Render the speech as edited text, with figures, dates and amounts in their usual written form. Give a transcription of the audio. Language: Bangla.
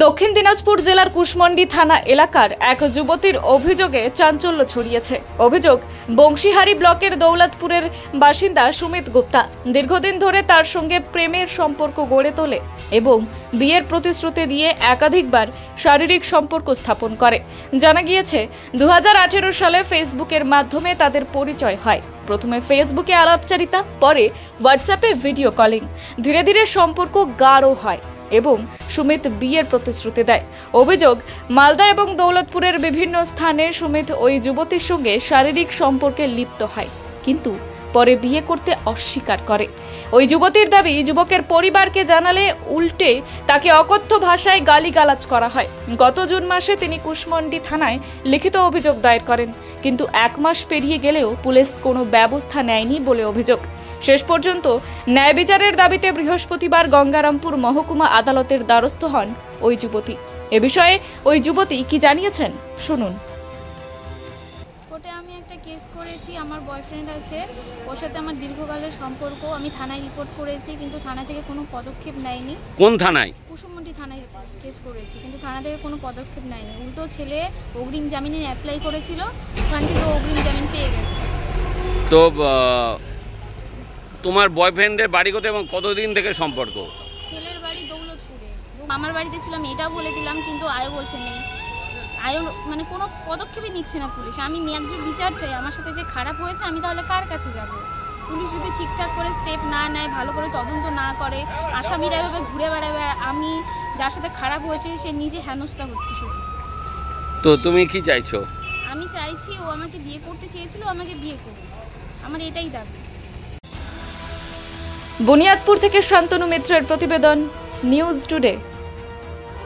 দক্ষিণ দিনাজপুর জেলার কুশমন্ডি থানা এলাকার এক যুবতীর অভিযোগে চাঞ্চল্য ছড়িয়েছে। অভিযোগ, বংশীহারি ব্লকের দৌলতপুরের বাসিন্দা সুমিত গুপ্তা দীর্ঘদিন ধরে তার সঙ্গে প্রেমের সম্পর্ক গড়ে তোলে এবং বিয়ের প্রতিশ্রুতি দিয়ে একাধিকবার শারীরিক সম্পর্ক স্থাপন করে। জানা গিয়েছে 2018 সালে ফেসবুকের মাধ্যমে তাদের পরিচয় হয়। প্রথমে ফেসবুকে আলাপচারিতা, পরে হোয়াটসঅ্যাপে ভিডিও কলিং। ধীরে ধীরে সম্পর্ক গাঢ় হয় এবং সুমিত বিয়ের প্রতিশ্রুতি দেয়। অভিযোগ, মালদা এবং দৌলতপুরের বিভিন্ন স্থানে সুমিত ওই যুবতীর সঙ্গে শারীরিক সম্পর্কে লিপ্ত হয়, কিন্তু পরে বিয়ে করতে অস্বীকার করে। ওই যুবতীর দাবি, যুবকের পরিবারকে জানালে উল্টে তাকে অকথ্য ভাষায় গালিগালাজ করা হয়। গত জুন মাসে তিনি কুশমন্ডি থানায় লিখিত অভিযোগ দায়ের করেন, কিন্তু 1 মাস পেরিয়ে গেলেও পুলিশ কোনো ব্যবস্থা নেয়নি বলে অভিযোগ। শেষ পর্যন্ত ন্যায় বিচারের দাবিতে বৃহস্পতিবার গঙ্গারামপুর মহকুমা আদালতের দ্বারস্থ হন ওই যুবতী। এ বিষয়ে ওই যুবতী কি জানিয়েছেন শুনুন। কোর্টে আমি একটা কেস করেছি, আমার বয়ফ্রেন্ড আছে, ওর সাথে আমার দীর্ঘকালের সম্পর্ক। আমি থানায় রিপোর্ট করেছি, কিন্তু থানা থেকে কোনো পদক্ষেপ নেয়নি। কোন থানায়? কুশমন্ডি থানায় কেস করেছি, কিন্তু থানা থেকে কোনো পদক্ষেপ নেয়নি। উল্টো ছেলে অগ্রিম জামিনে অ্যাপ্লাই করেছিল, ওখান থেকে অগ্রিম জামিন পেয়ে গেছে। তো তোমার বয়ফ্রেন্ডের বাড়ি কোথায় এবং কতদিন থেকে সম্পর্ক? ছেলের বাড়ি দৌলতপুরে। আমার বাড়িতে ছিলাম, এটাও বলে দিলাম, কিন্তু আয়ও বলছে নেই। আয়ও মানে কোনো পদক্ষেপই নিচ্ছে না পুলিশ। আমি ন্যায্য বিচার চাই। আমার সাথে যে খারাপ হয়েছে, আমি তাহলে কার কাছে যাব? পুলিশ যদি ঠিকঠাক করে স্টেপ না নেয়, ভালো করে তদন্ত না করে, আসামিরা এভাবে ঘুরে বেড়াবে, আর আমি যার সাথে খারাপ হয়েছে সে নিজে হেনস্থা হচ্ছে শুধু। তো তুমি কি চাইছো? আমি চাইছি ও আমাকে বিয়ে করতে চেয়েছিল, আমাকে বিয়ে করুক, আমার এটাই দাবি। বুনিয়াদপুর থেকে শান্তনু মিত্রের প্রতিবেদন, নিউজ টুডে।